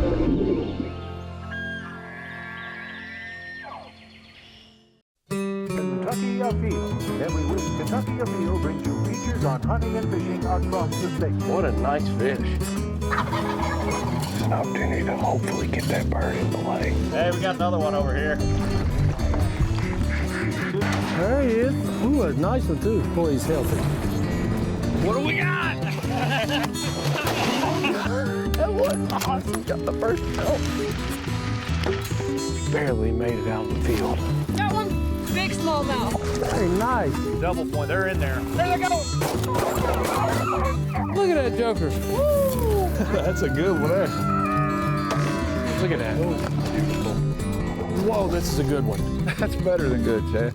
Kentucky Afield. Every week, Kentucky Afield brings you features on hunting and fishing across the state. What a nice fish. It's an opportunity to hopefully get that bird in the lake. Hey, we got another one over here. There he is. Ooh, a nice one too. Boy, he's healthy. What do we got? That was awesome. Got the first belt. Barely made it out of the field. Got one big smallmouth. Very nice. Double point, they're in there. There they go. Look at that joker. Woo! That's a good one there. Look at that. Beautiful. Whoa, this is a good one. That's better than good, Chad.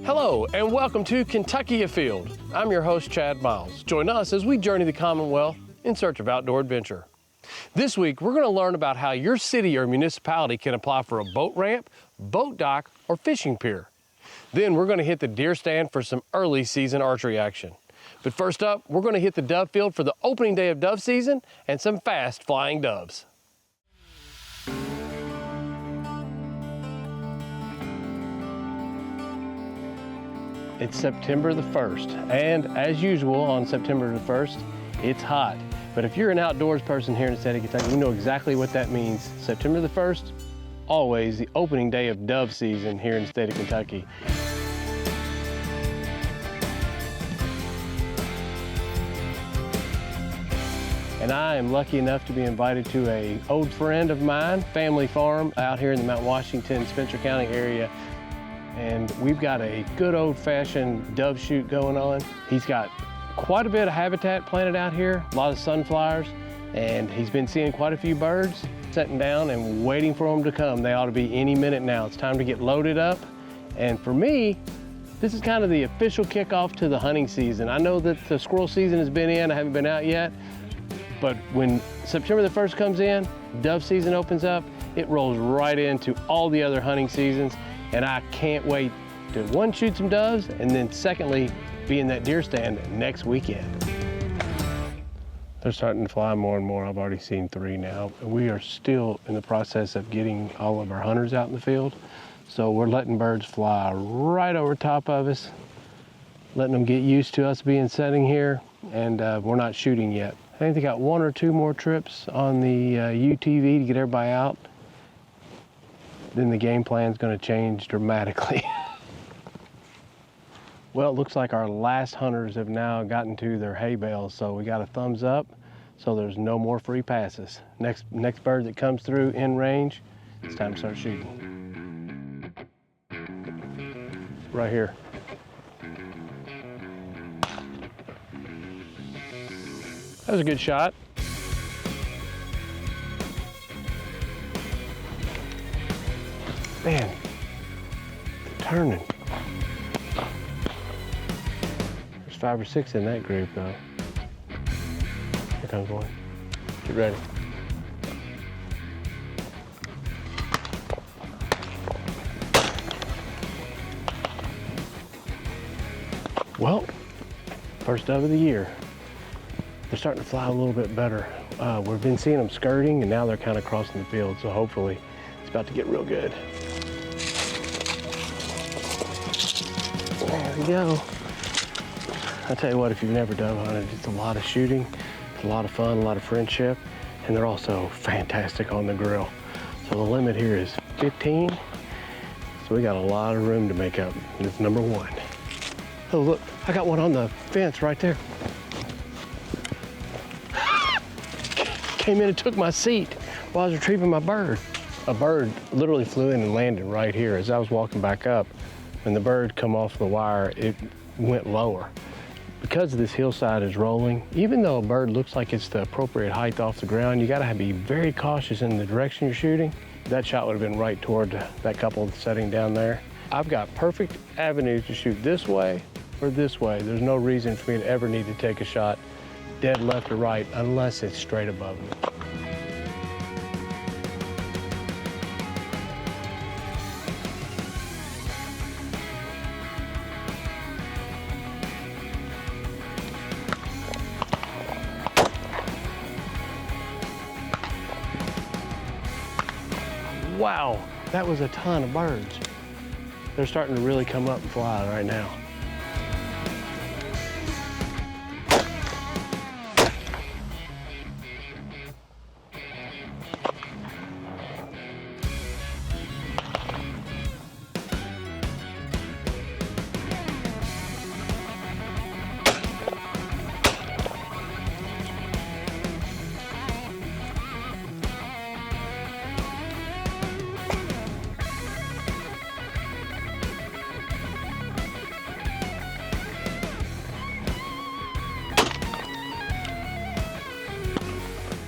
Hello, and welcome to Kentucky Afield. I'm your host, Chad Miles. Join us as we journey the Commonwealth in search of outdoor adventure. This week, we're going to learn about how your city or municipality can apply for a boat ramp, boat dock, or fishing pier. Then we're going to hit the deer stand for some early season archery action. But first up, we're going to hit the dove field for the opening day of dove season and some fast flying doves. It's September the 1st, and as usual on September the 1st, it's hot. But if you're an outdoors person here in the state of Kentucky, you know exactly what that means. September the 1st, always the opening day of dove season here in the state of Kentucky. And I am lucky enough to be invited to an old friend of mine, family farm out here in the Mount Washington, Spencer County area. And we've got a good old-fashioned dove shoot going on. He's got quite a bit of habitat planted out here, a lot of sunflowers, and he's been seeing quite a few birds sitting down and waiting for them to come. They ought to be any minute now. It's time to get loaded up. And for me, this is kind of the official kickoff to the hunting season. I know that the squirrel season has been in, I haven't been out yet, but when September the 1st comes in, dove season opens up, it rolls right into all the other hunting seasons. And I can't wait to, one, shoot some doves, and then secondly, be in that deer stand next weekend. They're starting to fly more and more. I've already seen 3 now. We are still in the process of getting all of our hunters out in the field. So we're letting birds fly right over top of us, letting them get used to us being sitting here, and we're not shooting yet. I think they got 1 or 2 more trips on the UTV to get everybody out. Then the game plan's going to change dramatically. Well, it looks like our last hunters have now gotten to their hay bales, so we got a thumbs up, so there's no more free passes. Next bird that comes through in range, it's time to start shooting. Right here. That was a good shot. Man, they're turning. There's 5 or 6 in that group, though. Here comes one. Get ready. Well, first dove of the year. They're starting to fly a little bit better. We've been seeing them skirting, and now they're kind of crossing the field, so hopefully it's about to get real good. There we go. I tell you what, if you've never dove hunted, it's a lot of shooting, it's a lot of fun, a lot of friendship, and they're also fantastic on the grill. So the limit here is 15, so we got a lot of room to make up. It's number 1. Oh look, I got one on the fence right there. Came in and took my seat while I was retrieving my bird. A bird literally flew in and landed right here. As I was walking back up, when the bird come off the wire, it went lower. Because this hillside is rolling, even though a bird looks like it's the appropriate height off the ground, you gotta be very cautious in the direction you're shooting. That shot would have been right toward that couple sitting down there. I've got perfect avenues to shoot this way or this way. There's no reason for me to ever need to take a shot dead left or right unless it's straight above me. Wow, that was a ton of birds. They're starting to really come up and fly right now.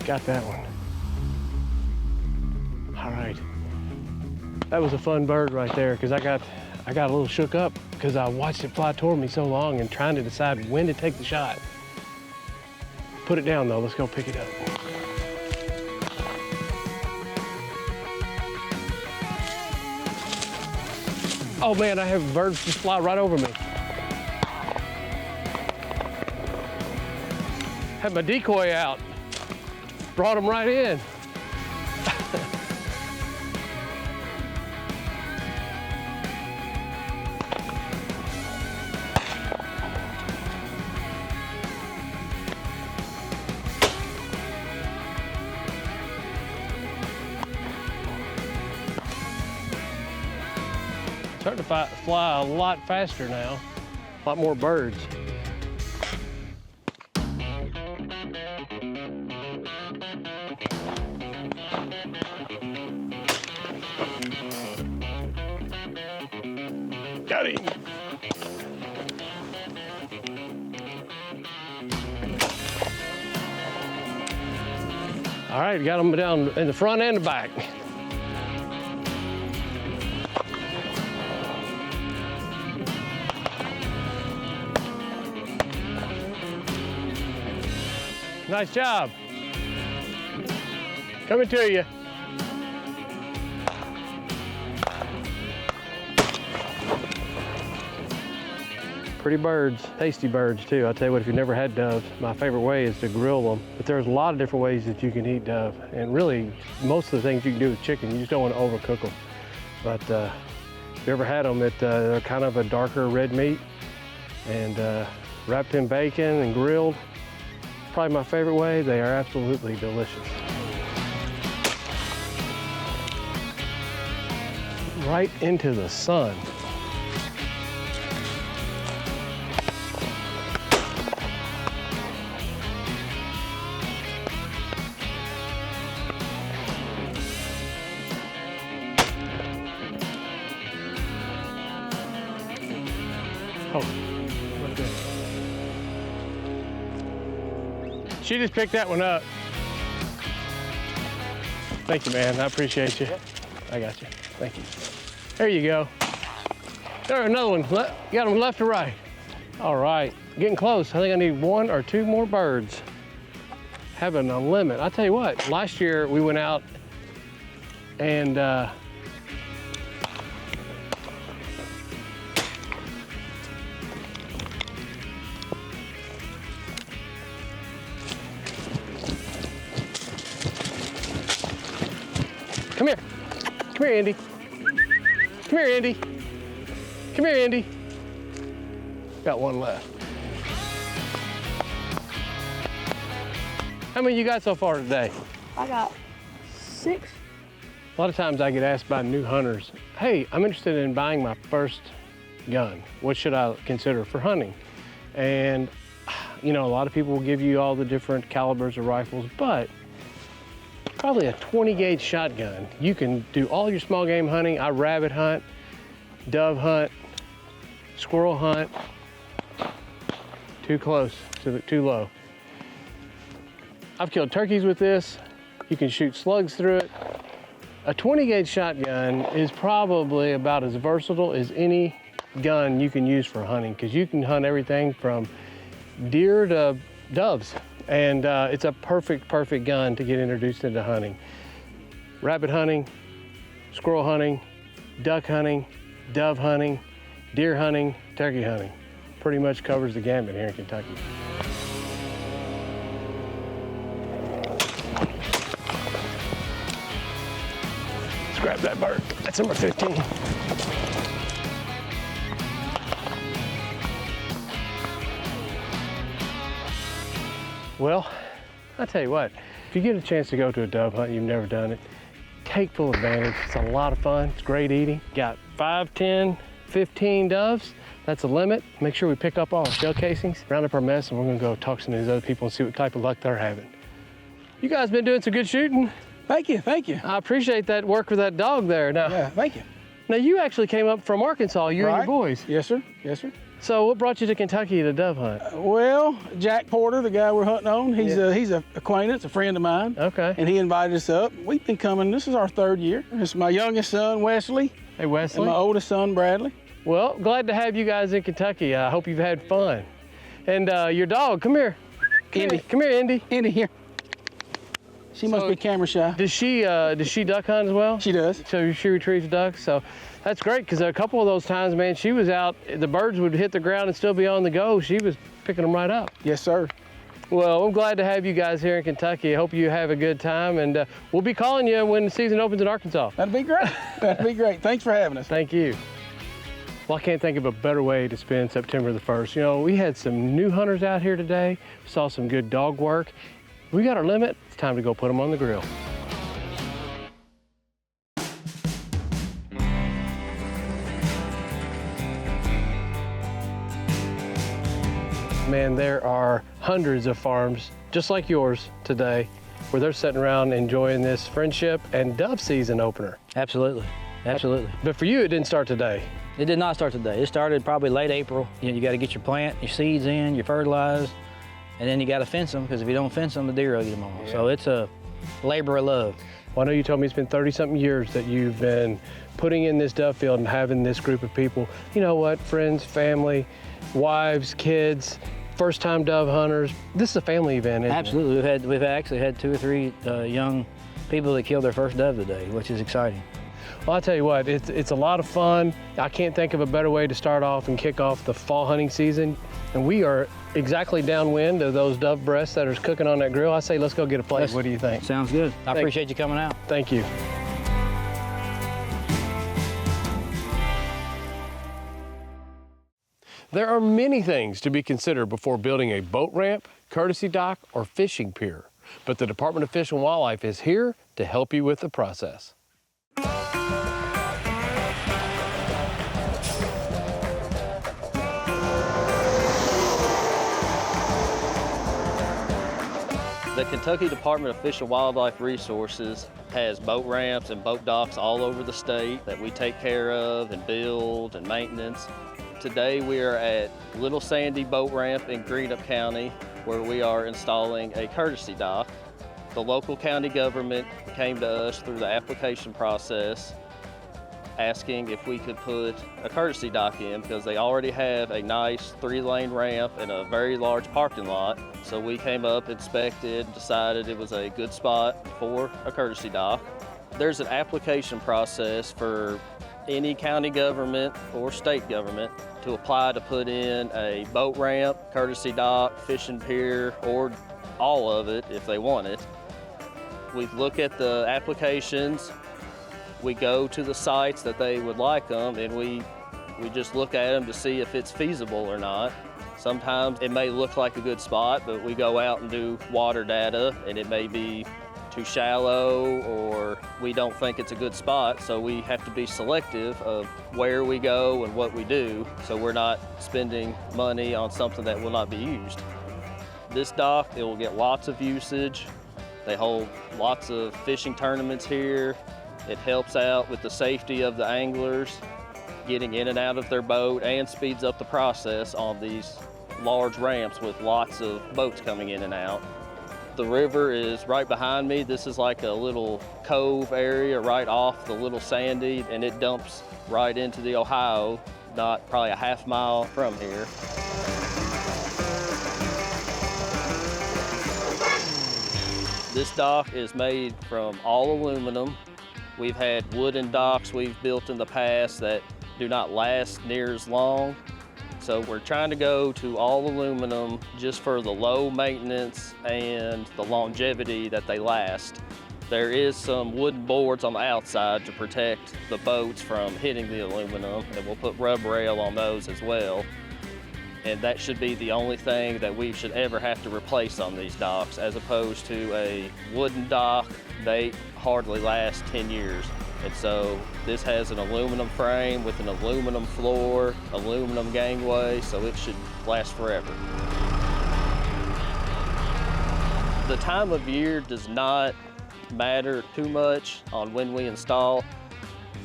Got that one. All right. That was a fun bird right there because I got a little shook up because I watched it fly toward me so long and trying to decide when to take the shot. Put it down though, let's go pick it up. Oh man, I have birds just fly right over me. Had my decoy out. Brought them right in. Starting to fly a lot faster now, a lot more birds. Got him. All right, got them down in the front and the back. Nice job. Coming to you. Pretty birds, tasty birds too. I'll tell you what, if you've never had dove, my favorite way is to grill them. But there's a lot of different ways that you can eat dove. And really, most of the things you can do with chicken, you just don't want to overcook them. But if you ever had them, they're kind of a darker red meat and wrapped in bacon and grilled. Probably my favorite way. They are absolutely delicious. Right into the sun. Oh, what is it? She just picked that one up. Thank you, man. I appreciate you. I got you. Thank you. There you go. There's another one. You got them left or right? All right. Getting close. I think I need 1 or 2 more birds. Having a limit. I'll tell you what, last year we went out and come here. Come here, Andy. Come here, Andy. Come here, Andy. Got one left. How many you got so far today? I got 6. A lot of times I get asked by new hunters, hey, I'm interested in buying my first gun. What should I consider for hunting? And, you know, a lot of people will give you all the different calibers of rifles, but probably a 20 gauge shotgun. You can do all your small game hunting. I rabbit hunt, dove hunt, squirrel hunt. Too close, too low. I've killed turkeys with this. You can shoot slugs through it. A 20 gauge shotgun is probably about as versatile as any gun you can use for hunting, because you can hunt everything from deer to doves. And it's a perfect gun to get introduced into hunting. Rabbit hunting, squirrel hunting, duck hunting, dove hunting, deer hunting, turkey hunting. Pretty much covers the gamut here in Kentucky. grab that bird. That's number 15. Well, I'll tell you what, if you get a chance to go to a dove hunt, you've never done it, take full advantage. It's a lot of fun. It's great eating. Got 5, 10, 15 doves. That's the limit. Make sure we pick up all our shell casings, round up our mess, and we're gonna go talk to some of these other people and see what type of luck they're having. You guys been doing some good shooting. Thank you, thank you. I appreciate that work with that dog there. Now, Yeah, thank you. now you actually came up from Arkansas, you and your boys. Yes, sir, yes, sir. So what brought you to Kentucky to dove hunt? Well, Jack Porter, the guy we're hunting on, he's a acquaintance, a friend of mine. Okay. And he invited us up. We've been coming, this is our 3rd year. It's my youngest son, Wesley. Hey, Wesley. And my oldest son, Bradley. Well, glad to have you guys in Kentucky. I hope you've had fun. And your dog, come here. Indy. Come here, Indy. Indy, here. She must be camera shy. Does she duck hunt as well? She does. So she retrieves ducks. So that's great, because a couple of those times, man, she was out, the birds would hit the ground and still be on the go. She was picking them right up. Yes, sir. Well, I'm glad to have you guys here in Kentucky. I hope you have a good time, and we'll be calling you when the season opens in Arkansas. That'd be great. That'd be great. Thanks for having us. Thank you. Well, I can't think of a better way to spend September the 1st. You know, we had some new hunters out here today, saw some good dog work. We got our limit, it's time to go put them on the grill. Man, there are hundreds of farms just like yours today where they're sitting around enjoying this friendship and dove season opener. Absolutely, absolutely. But for you, it didn't start today. It did not start today. It started probably late April. You got to get your plant, your seeds in, your fertilize, and then you got to fence them, because if you don't fence them, the deer will get them all. Yeah. So it's a labor of love. Well, I know you told me it's been 30-something years that you've been putting in this dove field and having this group of people. You know what, friends, family, wives, kids, first-time dove hunters. This is a family event, isn't Absolutely. it? We've actually had 2 or 3 young people that killed their first dove today, which is exciting. Well, I'll tell you what, it's a lot of fun. I can't think of a better way to start off and kick off the fall hunting season. And we are exactly downwind of those dove breasts that are cooking on that grill. I say let's go get a plate. What do you think? Sounds good. I appreciate you coming out. Thank you. There are many things to be considered before building a boat ramp, courtesy dock, or fishing pier. But the Department of Fish and Wildlife is here to help you with the process. The Kentucky Department of Fish and Wildlife Resources has boat ramps and boat docks all over the state that we take care of and build and maintenance. Today we are at Little Sandy Boat Ramp in Greenup County, where we are installing a courtesy dock. The local county government came to us through the application process asking if we could put a courtesy dock in, because they already have a nice 3-lane ramp and a very large parking lot. So we came up, inspected, decided it was a good spot for a courtesy dock. There's an application process for any county government or state government to apply to put in a boat ramp, courtesy dock, fishing pier, or all of it if they want it. We look at the applications, we go to the sites that they would like them, and we just look at them to see if it's feasible or not. Sometimes it may look like a good spot, but we go out and do water data, and it may be too shallow, or we don't think it's a good spot, so we have to be selective of where we go and what we do, so we're not spending money on something that will not be used. This dock, it will get lots of usage. They hold lots of fishing tournaments here. It helps out with the safety of the anglers getting in and out of their boat, and speeds up the process on these large ramps with lots of boats coming in and out. The river is right behind me. This is like a little cove area right off the Little Sandy, and it dumps right into the Ohio, not probably a half mile from here. This dock is made from all aluminum. We've had wooden docks we've built in the past that do not last near as long. So we're trying to go to all aluminum just for the low maintenance and the longevity that they last. There is some wooden boards on the outside to protect the boats from hitting the aluminum, and we'll put rub rail on those as well. And that should be the only thing that we should ever have to replace on these docks, as opposed to a wooden dock. They hardly last 10 years. And so this has an aluminum frame with an aluminum floor, aluminum gangway, so it should last forever. The time of year does not matter too much on when we install.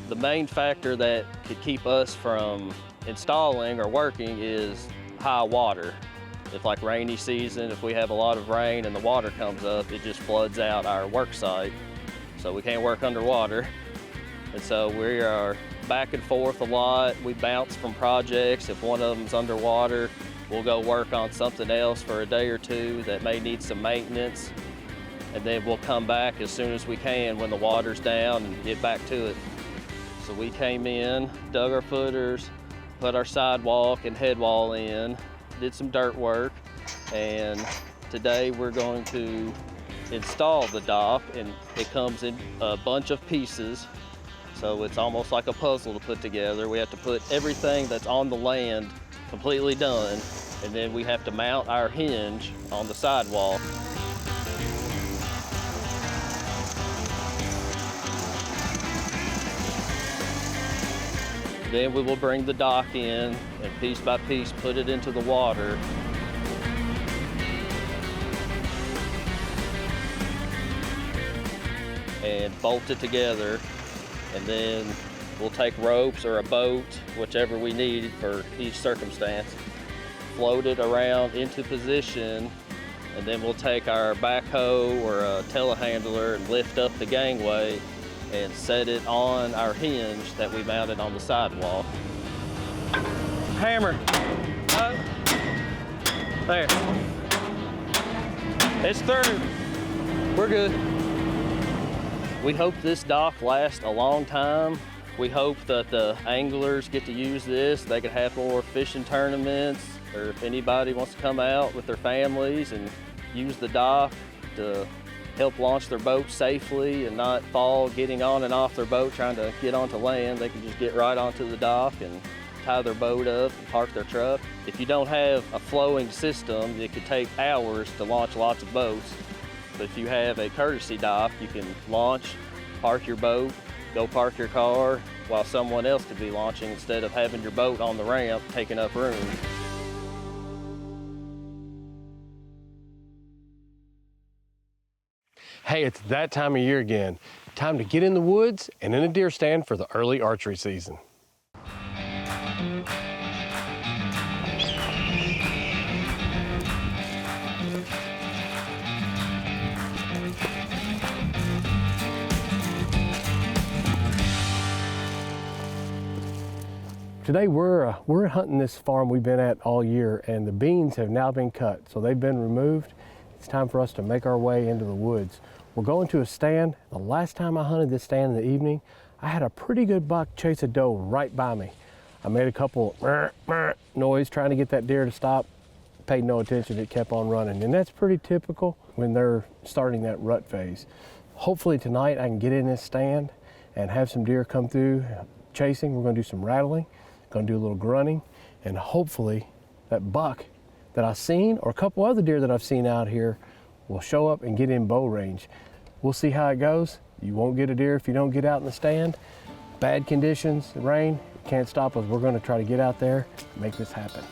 The main factor that could keep us from installing or working is high water. If like rainy season, if we have a lot of rain and the water comes up, it just floods out our work site. So we can't work underwater. And so we are back and forth a lot. We bounce from projects. If one of them's underwater, we'll go work on something else for a day or two that may need some maintenance. And then we'll come back as soon as we can when the water's down and get back to it. So we came in, dug our footers, put our sidewalk and head wall in, did some dirt work, and today we're going to install the dock, and it comes in a bunch of pieces. So it's almost like a puzzle to put together. We have to put everything that's on the land completely done, and then we have to mount our hinge on the sidewalk. Then we will bring the dock in and piece by piece put it into the water. And bolt it together. And then we'll take ropes or a boat, whichever we need for each circumstance, float it around into position, and then we'll take our backhoe or a telehandler and lift up the gangway and set it on our hinge that we mounted on the sidewalk. Hammer. Up. There. It's through. We're good. We hope this dock lasts a long time. We hope that the anglers get to use this. They can have more fishing tournaments, or if anybody wants to come out with their families and use the dock to help launch their boat safely and not fall getting on and off their boat trying to get onto land. They can just get right onto the dock and tie their boat up and park their truck. If you don't have a flowing system, it could take hours to launch lots of boats. But if you have a courtesy dock, you can launch, park your boat, go park your car while someone else could be launching instead of having your boat on the ramp taking up room. Hey, it's that time of year again. Time to get in the woods and in a deer stand for the early archery season. Today we're hunting this farm we've been at all year, and the beans have now been cut, so they've been removed. It's time for us to make our way into the woods. We're going to a stand. The last time I hunted this stand in the evening, I had a pretty good buck chase a doe right by me. I made a couple noise trying to get that deer to stop. Paid no attention, it kept on running, and that's pretty typical when they're starting that rut phase. Hopefully tonight I can get in this stand and have some deer come through chasing. We're going to do some rattling, going to do a little grunting, and hopefully that buck that I've seen, or a couple other deer that I've seen out here, will show up and get in bow range. We'll see how it goes. You won't get a deer if you don't get out in the stand. Bad conditions, rain, can't stop us. We're going to try to get out there and make this happen.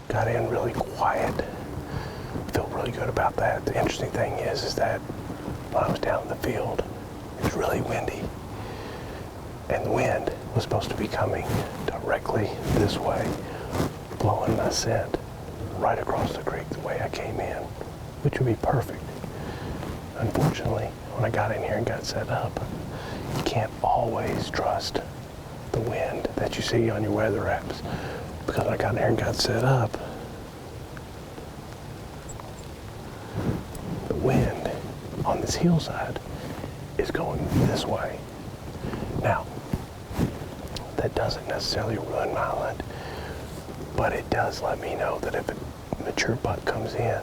Got in really quiet. Feel really good about that. The interesting thing is that when I was down in the field, it was really windy. And the wind was supposed to be coming directly this way, blowing my scent right across the creek the way I came in, which would be perfect. Unfortunately, when I got in here and got set up, you can't always trust the wind that you see on your weather apps. Because I got in there and got set up, the wind on this hillside is going this way. Now, that doesn't necessarily ruin my hunt, but it does let me know that if a mature buck comes in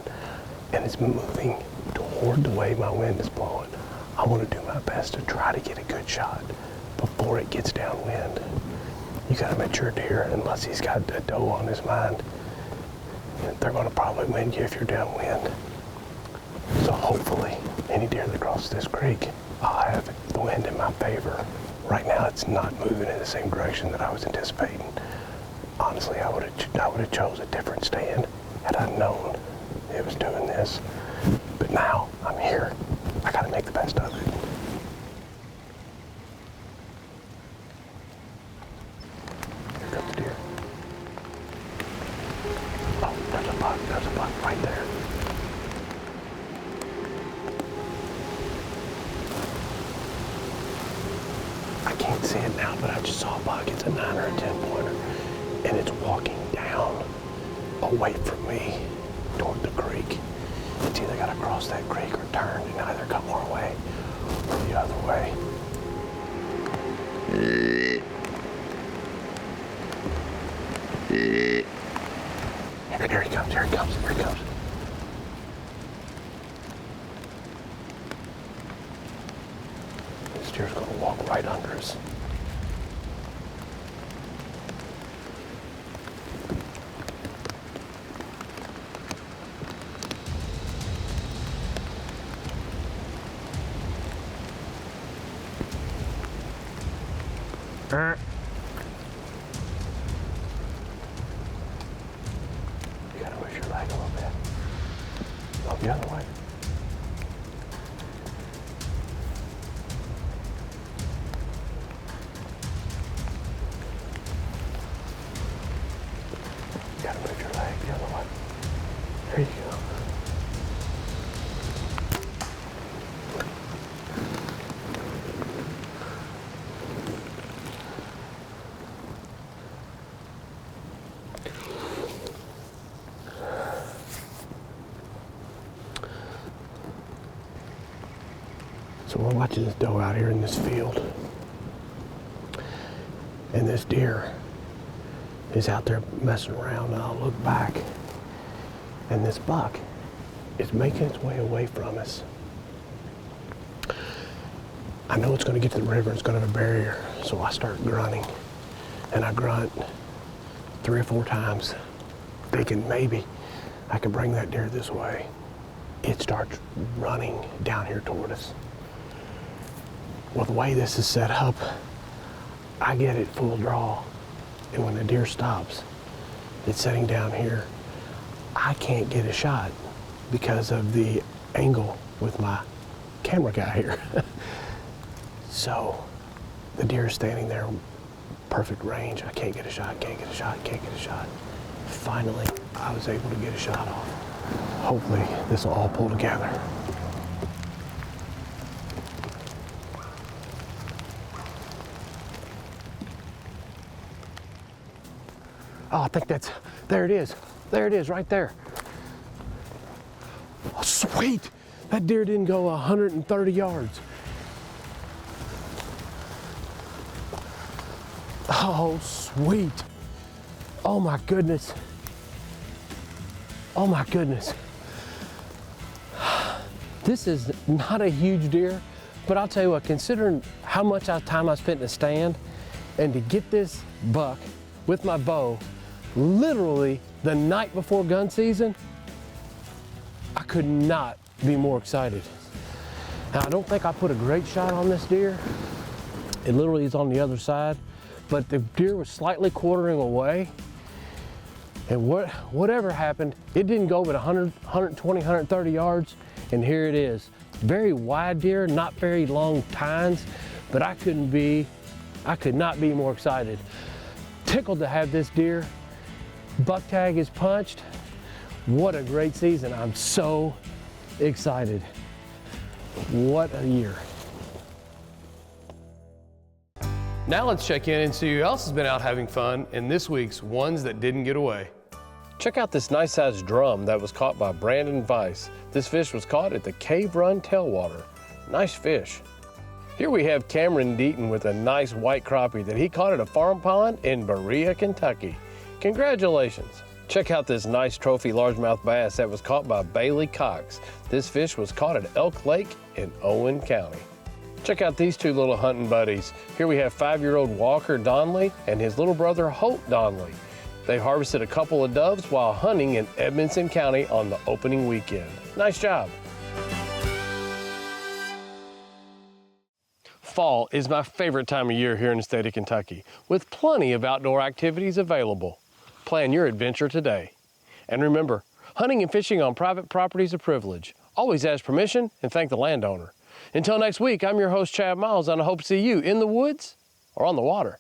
and it's moving toward the way my wind is blowing, I want to do my best to try to get a good shot before it gets downwind. You got a mature deer, unless he's got a doe on his mind, they're going to probably wind you if you're downwind. So hopefully, any deer that crosses this creek, I'll have the wind in my favor. Right now, it's not moving in the same direction that I was anticipating. Honestly, I would have chose a different stand had I known it was doing this. But now I'm here. I got to make the best of it. Here comes the deer. Oh, there's a buck. There's a buck right there. I can't see it now, but I just saw a buck. It's a 9 or a 10 pointer, and it's walking down away from me toward the creek. It's either got to cross that creek or turn and either come our way or the other way. Here he comes, here he comes, here he comes. This deer's going to walk right under us. You gotta push your leg a little bit. Go the other way. You gotta move your leg the other way. There you go. So we're watching this doe out here in this field. And this deer is out there messing around, and I'll look back. And this buck is making its way away from us. I know it's going to get to the river, it's going to have a barrier, so I start grunting. And I grunt 3 or 4 times, thinking maybe I can bring that deer this way. It starts running down here toward us. Well, the way this is set up, I get it full draw, and when the deer stops, it's sitting down here. I can't get a shot because of the angle with my camera guy here. So the deer is standing there, perfect range. I can't get a shot, can't get a shot, can't get a shot. Finally, I was able to get a shot off. Hopefully, this will all pull together. Oh, I think there it is. There it is, right there. Oh, sweet. That deer didn't go 130 yards. Oh, sweet. Oh my goodness. Oh my goodness. This is not a huge deer, but I'll tell you what, considering how much time I spent in the stand, and to get this buck with my bow, literally the night before gun season, I could not be more excited. Now, I don't think I put a great shot on this deer. It literally is on the other side, but the deer was slightly quartering away, and whatever happened, it didn't go but 100, 120, 130 yards, and here it is. Very wide deer, not very long tines, but I could not be more excited. Tickled to have this deer. Buck tag is punched. What a great season. I'm so excited. What a year. Now let's check in and see who else has been out having fun in this week's Ones That Didn't Get Away. Check out this nice sized drum that was caught by Brandon Weiss. This fish was caught at the Cave Run Tailwater. Nice fish. Here we have Cameron Deaton with a nice white crappie that he caught at a farm pond in Berea, Kentucky. Congratulations. Check out this nice trophy largemouth bass that was caught by Bailey Cox. This fish was caught at Elk Lake in Owen County. Check out these two little hunting buddies. Here we have 5-year-old Walker Donley and his little brother Holt Donley. They harvested a couple of doves while hunting in Edmonson County on the opening weekend. Nice job. Fall is my favorite time of year here in the state of Kentucky, with plenty of outdoor activities available. Plan your adventure today. And remember, hunting and fishing on private property is a privilege. Always ask permission and thank the landowner. Until next week, I'm your host, Chad Miles, and I hope to see you in the woods or on the water.